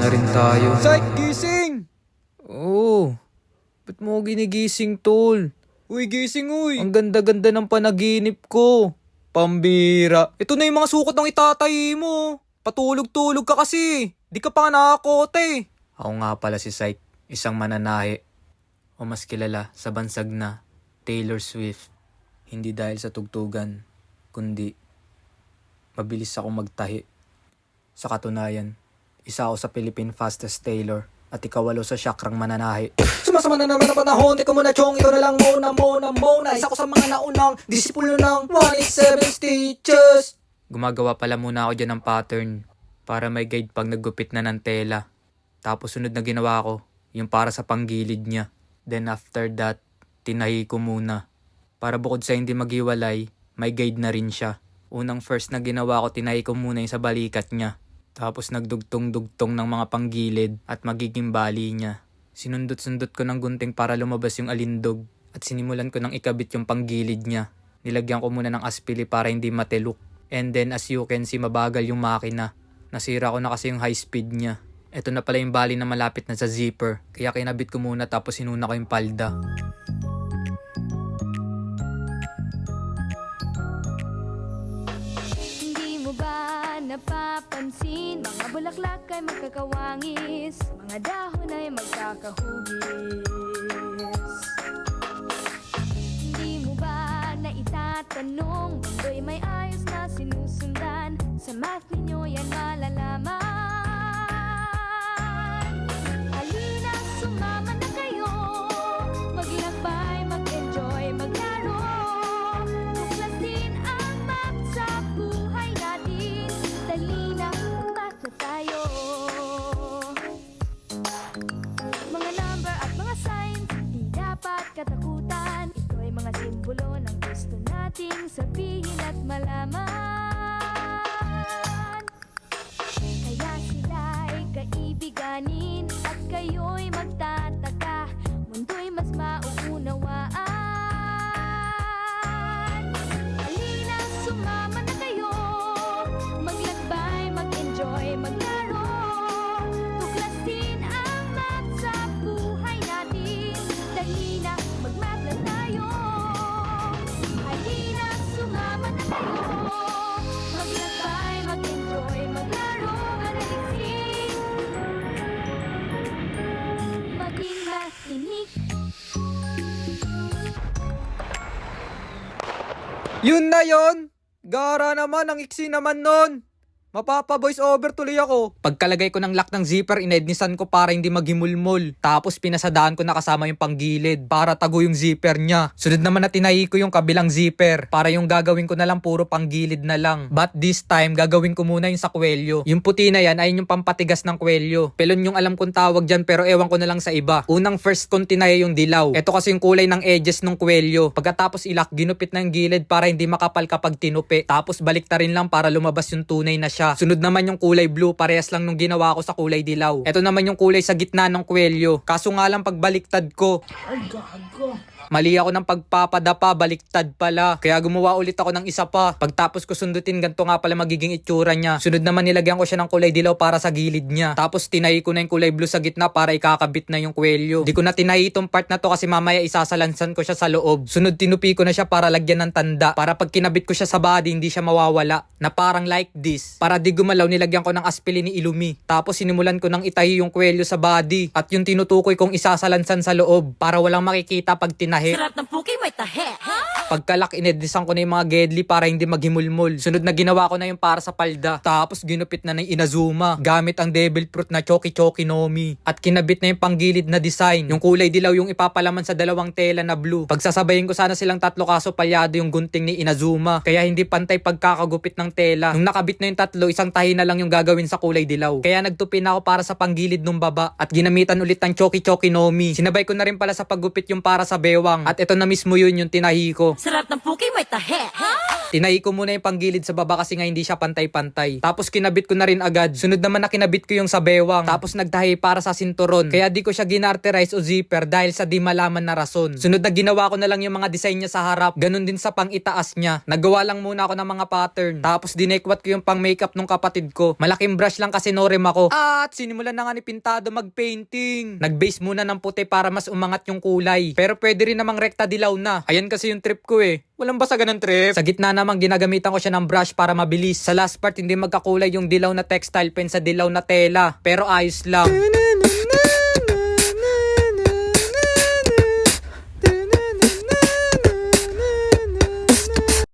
na rin tayo. Psych, gising! Oo. Ba't mo ginigising, tol? Uy, gising, uy! Ang ganda-ganda ng panaginip ko. Pambira. Ito na yung mga sukot ng itatay mo. Patulog-tulog ka kasi. Di ka pa nga nakakote. Ako nga pala si Syke, isang mananahi. O mas kilala sa bansag na Taylor Swift. Hindi dahil sa tugtugan, kundi mabilis ako magtahi. Sa katunayan, isa ako sa Philippine fastest Taylor at ikawalo sa syakrang mananahi. Sumasama na naman ang panahon. Teka muna, chong. Ito na lang muna. Isa ko sa mga naunang disipulo ng 187 stitches. Gumagawa pala muna ako dyan ng pattern para may guide pag naggupit na ng tela. Tapos sunod na ginawa ko, yung para sa panggilid niya. Then after that, tinahi ko muna. Para bukod sa hindi maghiwalay, may guide na rin siya. Unang first na ginawa ko, tinahi ko muna yung sa balikat niya. Tapos nagdugtong-dugtong ng mga panggilid at magiging bali niya. Sinundot-sundot ko ng gunting para lumabas yung alindog at sinimulan ko ng ikabit yung panggilid niya. Nilagyan ko muna ng aspili para hindi matelok. And then as you can see, mabagal yung makina. Nasira ko na kasi yung high speed niya. Ito na pala yung bali na malapit na sa zipper. Kaya kinabit ko muna tapos sinuna ko yung palda. Hindi mo ba napapansin? Mga bulaklak ay magkakawangis, mga dahon ay magkakahugis. Hindi mo ba naitatanong? Mundo'y may ayos na sinusundan. Sa math ninyo yan malalaman. Halina, sumama na kayo. Maglakbay, mag-enjoy, maglaro. Tuklasin ang map sa buhay natin. Dali na, mag-math na tayo. Mga number at mga signs, di dapat katakutan. Ito'y mga simbolo ng gusto nating sabihin at malaman. Kaya sila'y kaibiganin at kayo'y magtataka. Mundo'y mas mauunawaan. Halina, sumama na kayo. Maglakbay, mag-enjoy, maglaro. Tuklasin ang map sa buhay natin. Dali na, mag-map na tayo. Halina, sumama na kayo. Maglakbay, mag-enjoy, maglaro. Analisin, maging matinik. Yun na yon. Gara naman, ang iksi naman nun. Mapapa-voice over tuloy ako. Pagkalagay ko ng lock ng zipper, inednisan ko para hindi maghimulmol. Tapos pinasadaan ko na kasama yung panggilid para tago yung zipper niya. Sunod naman na tinahi ko yung kabilang zipper para yung gagawin ko na lang puro panggilid na lang. But this time, gagawin ko muna yung sa kwelyo. Yung puti na yan ay yung pampatigas ng kwelyo. Pelon yung alam kong tawag dyan pero ewan ko na lang sa iba. Unang first kong tinahi yung dilaw. Ito kasi yung kulay ng edges ng kwelyo. Pagkatapos ilak, ginupit na yung gilid para hindi makapal kapag tinupi. Tapos baliktarin lang para lumabas yung tunay na siya. Sunod naman yung kulay blue, parehas lang nung ginawa ko sa kulay dilaw. Ito naman yung kulay sa gitna ng kwelyo. Kaso nga lang pagbaliktad ko, ay gago, mali ako ng pagpapadapa, baliktad pala. Kaya gumawa ulit ako ng isa pa. Pagtapos ko sundutin, ganito nga pala magiging itsura niya. Sunod naman nilagyan ko siya ng kulay dilaw para sa gilid niya. Tapos tinahi ko na yung kulay blue sa gitna para ikakabit na yung kwelyo. Di ko na tinahi itong part na to kasi mamaya isasalansan ko siya sa loob. Sunod tinupi ko na siya para lagyan ng tanda. Para pag kinabit ko siya sa body, hindi siya mawawala. Na parang like this. Para di gumalaw, nilagyan ko ng aspili ni Illumi. Tapos sinimulan ko ng itahi yung kwelyo sa body. At yung tinutukoy kong isasalansan sa loob. Para walang makikita pag tinahi. Sarap ng puki, may tahe. Pagkalak, inedisan ko na yung mga gedli para hindi maghimulmol. Sunod na ginawa ko na yung para sa palda. Tapos ginupit na ng Inazuma gamit ang devil fruit na Choki Choki Nomi. At kinabit na yung panggilid na design. Yung kulay dilaw yung ipapalaman sa dalawang tela na blue. Pagsasabayin ko sana silang tatlo kaso palyado yung gunting ni Inazuma. Kaya hindi pantay pagkakagupit ng tela. Nung nakabit na yung tatlo, isang tahi na lang yung gagawin sa kulay dilaw. Kaya nagtupi na ako para sa panggilid nung baba. At ginamitan ulit ng Choki Choki Nomi. Sinabay ko na rin pala sa paggupit yung para sa bewang. At ito na mismo yun yung tinahi ko. Sarap ng puki, may tahe. Tinay ko muna yung panggilid sa baba kasi nga hindi siya pantay-pantay. Tapos kinabit ko na rin agad. Sunod naman na kinabit ko yung sa bewang. Tapos nagtahi para sa sinturon. Kaya di ko siya ginarterize o zipper dahil sa di malaman na rason. Sunod na ginawa ko na lang yung mga design niya sa harap. Ganun din sa pang itaas niya. Nagawa lang muna ako ng mga pattern. Tapos dinekwat ko yung pang makeup nung kapatid ko. Malaking brush lang kasi no rem ako. At sinimulan na nga ni Pintado mag-painting. Nag-base muna ng puti para mas umangat yung kulay. Pero pwede rin namang rekta dilaw na. Ayan kasi yung trip ko eh. Walang basagan ng trip. Sa gitna naman ginagamitan ko siya ng brush para mabilis. Sa last part hindi magkakulay yung dilaw na textile pen sa dilaw na tela. Pero ayos lang.